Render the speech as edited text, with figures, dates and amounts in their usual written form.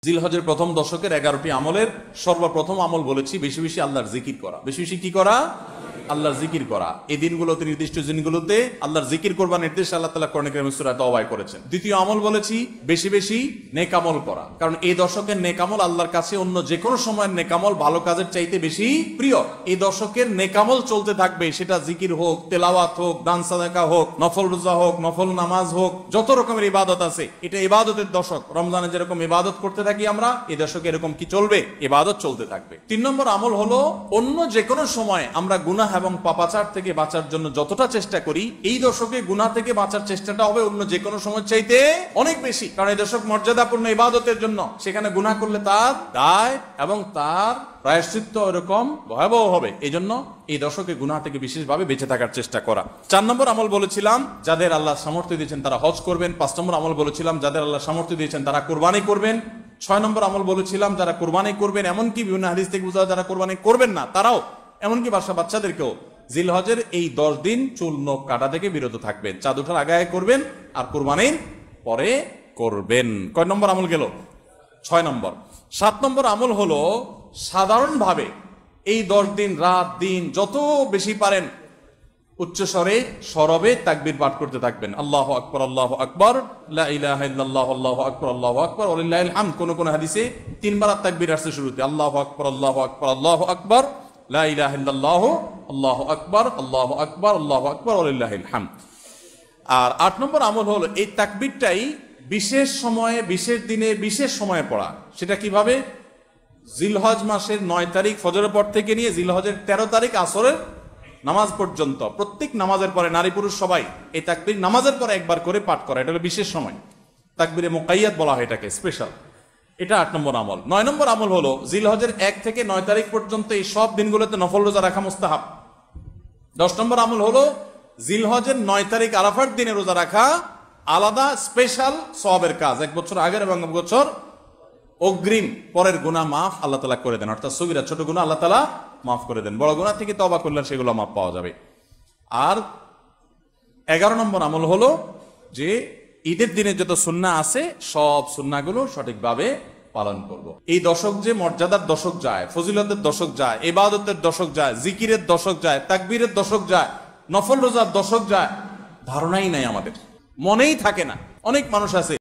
জিলহজের প্রথম দশকের 11টি আমলের সর্বপ্রথম আমল বলেছি বেশি বেশি আল্লাহর জিকির করা। বেশি বেশি কি করা? আল্লাহর জিকির করা। এই দিনগুলোতে, নির্দিষ্ট দিনগুলোতে আল্লাহর জিকির করবার নির্দেশ আল্লাহ তাআলা কোরআনে কারীমে সূরা তাওবায় করেছেন। দ্বিতীয় আমল বলেছি বেশি বেশি নেক আমল করা, কারণ এই দশকের নেক আমল আল্লাহর কাছে অন্য যে কোনো সময়ের নেক আমল ভালো কাজের চাইতে বেশি প্রিয়। এই দশকের নেক আমল চলতে থাকবে, সেটা জিকির হোক, তেলাওয়াত হোক, দান সাদাকা হোক, নফল রোজা হোক, নফল নামাজ হোক, যত রকমের ইবাদত আছে, এটা ইবাদতের দশক। রমজানে যেরকম ইবাদত করতে থাকি আমরা, এই দশকে এরকম কি চলবে? ইবাদত চলতে থাকবে। 3 নম্বর আমল হলো অন্য যে কোনো সময় আমরা গুনাহ এবং পাপাচার থেকে বাঁচার জন্য যতটা চেষ্টা করি, এই দশকে গুনাহ থেকে বাঁচার চেষ্টাটা হবে অন্য যে কোনো সময় চাইতে অনেক বেশি, কারণ এই দশক মর্যাদাপূর্ণ ইবাদতের জন্য। সেখানে গুনাহ করলে তার দায় এবং তার প্রায়শ্চিত্ত এরকম ভয়াবহ হবে। এই জন্য এই দশকে গুনাহ থেকে বিশেষভাবে বেঁচে থাকার চেষ্টা করা। 4 নম্বর আমল বলেছিলাম যাদের আল্লাহ সামর্থ্য দিয়েছেন তারা হজ করবেন। 5 নম্বর আমল বলেছিলাম যাদের আল্লাহ সামর্থ্য দিয়েছেন তারা কুরবানি করবেন। 6 নম্বর আমল বলেছিলাম যারা কুরবানি করবেন, এমনকি বিভিন্ন হাদিস থেকে বোঝা যারা কুরবানি করবেন না তারাও, এমনকি বাচ্চাদেরকেও জিলহজের এই 10 দিন চুল নখ কাটা থেকে বিরত থাকবেন। চাঁদ ওঠার আগে করবেন আর কুরবানির পরে করবেন। কয় নম্বর আমল গেল? 6 নম্বর। 7 নম্বর আমল হলো সাধারণভাবে এই 10 দিন রাত দিন যত বেশি পারেন উচ্চস্বরে সরবে তাকবীর পাঠ করতে থাকবেন। আল্লাহু আকবার, আল্লাহু আকবার, লা ইলাহা ইল্লাল্লাহ, আল্লাহু আকবার, আল্লাহু আকবার, ওয়ালিল্লাহিল হামদ। কোন হাদিসে 3 বার তাকবীর আসছে শুরুতে, আল্লাহু আকবার, আল্লাহু আকবার, আল্লাহু আকবার, লা ইলাহা ইল্লাল্লাহ, আল্লাহু আকবার, আল্লাহু আকবার, আল্লাহু আকবার, ওয়ালিল্লাহিল হামদ। আর 8 নম্বর আমল হলো এই তাকবীরটাই বিশেষ সময়ে, বিশেষ দিনে, বিশেষ সময়ে পড়া। সেটা কিভাবে? জিলহজ মাসের 9 তারিখ ফজরের পর থেকে নিয়ে জিলহজের 13 তারিখ আসরের নামাজ পর্যন্ত প্রত্যেক নামাজের পরে নারী পুরুষ সবাই এই তাকবীর নামাজের পরে একবার করে পাঠ করা। এটা হলো বিশেষ সময়, তাকবীরে মুকাইয়াদ বলা হয় এটাকে, স্পেশাল। এটা 8 নম্বর আমল। 9 নম্বর আমল হলো জিলহজের 1 থেকে 9 তারিখ পর্যন্ত এই সব দিনগুলোতে নফল রোজা রাখা মুস্তাহাব। 10 নম্বর আমল হলো জিলহজের 9 তারিখ আরাফার দিনে রোজা রাখা আলাদা স্পেশাল সওয়াবের কাজ। 1 বছর আগের এবং 1 বছর অগ্রিম পরের গুনাহ মাফ আল্লাহ তাআলা করে দেন, অর্থাৎ সগীরা ছোট গুনাহ আল্লাহ তাআলা মাফ করে দেন, বড় গুনাহ থেকে তওবা করলে সেগুলো মাফ পাওয়া যাবে। আর 11 নম্বর আমল হলো যে ঈদের দিনে যত সুন্নাহ আছে সব সুন্নাহগুলো সঠিকভাবে পালন করব। এই দশক যে মর্যাদার দশক যায়, ফজিলতের দশক যায়, ইবাদতের দশক যায়, জিকিরের দশক যায়, তাকবীরের দশক যায়, নফল রোজার দশক যায়, ধারণাই নাই আমাদের, মনেই থাকে না। অনেক মানুষ আছে